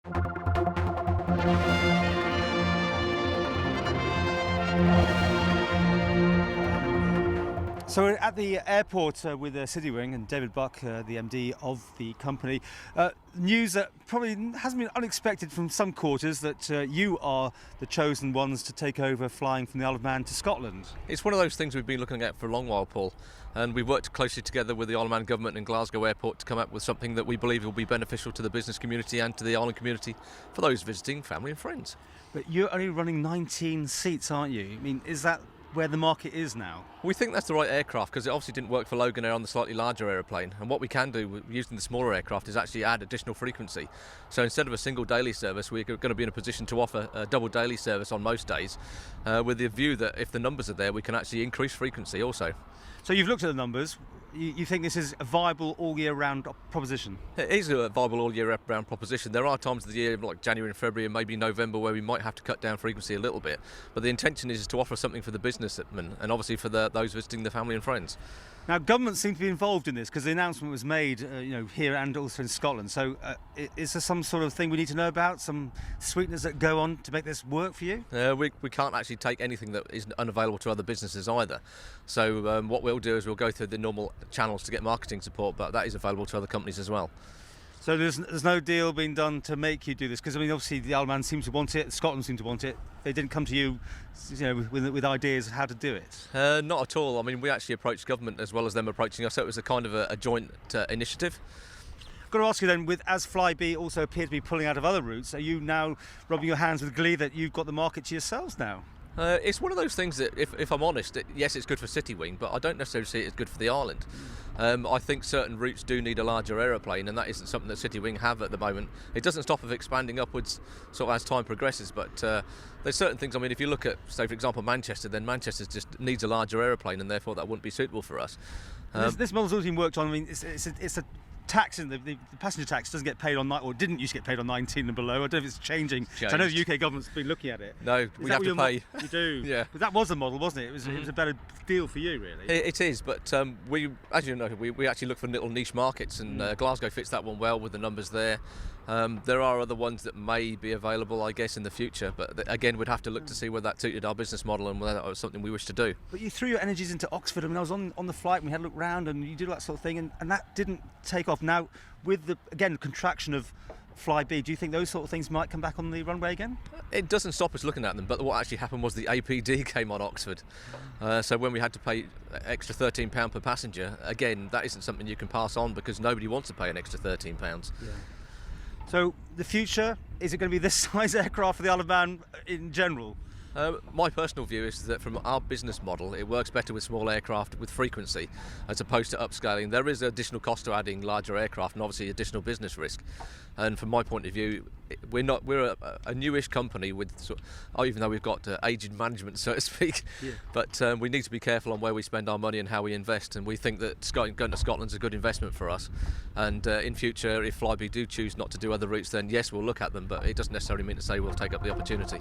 So we're at the airport with Citywing and David Buck, the MD of the company. News that probably hasn't been unexpected from some quarters, that you are the chosen ones to take over flying from the Isle of Man to Scotland. It's one of those things we've been looking at for a long while, Paul, and we've worked closely together with the Isle of Man government and Glasgow Airport to come up with something that we believe will be beneficial to the business community and to the island community for those visiting family and friends. But you're only running 19 seats, aren't you? I mean, is that where the market is now? We think that's the right aircraft because it obviously didn't work for Logan Air on the slightly larger aeroplane, and what we can do using the smaller aircraft is actually add additional frequency. So instead of a single daily service, we're going to be in a position to offer a double daily service on most days, with the view that if the numbers are there, we can actually increase frequency also. So you've looked at the numbers. You think this is a viable all-year-round proposition? It is a viable all-year-round proposition. There are times of the year, like January and February and maybe November, where we might have to cut down frequency a little bit. But the intention is to offer something for the businessmen and obviously for those visiting the family and friends. Now, government seem to be involved in this because the announcement was made, here and also in Scotland. So, is there some sort of thing we need to know about? Some sweeteners that go on to make this work for you? We can't actually take anything that is unavailable to other businesses either. So, what we'll do is we'll go through the normal channels to get marketing support, but that is available to other companies as well. So there's no deal being done to make you do this? Because, I mean, obviously the Isle of Man seems to want it, Scotland seems to want it. They didn't come to you, with ideas of how to do it? Not at all. I mean, we actually approached government as well as them approaching us, so it was a kind of a joint initiative. I've got to ask you then, as Flybe also appear to be pulling out of other routes, are you now rubbing your hands with glee that you've got the market to yourselves now? It's one of those things that, if I'm honest, yes, it's good for Citywing, but I don't necessarily see it as good for the island. I think certain routes do need a larger aeroplane, and that isn't something that Citywing have at the moment. It doesn't stop us expanding upwards sort of as time progresses, but there's certain things. I mean, if you look at, say, for example, Manchester, then Manchester just needs a larger aeroplane, and therefore that wouldn't be suitable for us. This model's always been worked on. I mean, it's a tax, in the passenger tax doesn't get paid on, or didn't used to get paid on 19 and below. I don't know if it's changing. So I know the UK government's been looking at it. No, we have to pay. You do? Yeah. But that was the model, wasn't it? It was a better deal for you, really. It is, but we, as you know, we actually look for little niche markets, and Glasgow fits that one well with the numbers there. There are other ones that may be available, I guess, in the future, but again, we'd have to look to see whether that suited our business model and whether that was something we wish to do. But you threw your energies into Oxford. I mean, I was on the flight and we had a look round and you did all that sort of thing, and that didn't take off. Now, with the, again, contraction of Flybe, do you think those sort of things might come back on the runway again? It doesn't stop us looking at them, but what actually happened was the APD came on Oxford. So when we had to pay extra £13 per passenger, again, that isn't something you can pass on because nobody wants to pay an extra £13. Yeah. So the future, is it going to be this size aircraft for the Isle of Man in general? My personal view is that from our business model, it works better with small aircraft with frequency as opposed to upscaling. There is additional cost to adding larger aircraft and obviously additional business risk. And from my point of view, we're a newish company with, even though we've got aged management, so to speak. Yeah. But we need to be careful on where we spend our money and how we invest. And we think that going to Scotland's a good investment for us. And in future, if Flybe do choose not to do other routes, then yes, we'll look at them. But it doesn't necessarily mean to say we'll take up the opportunity.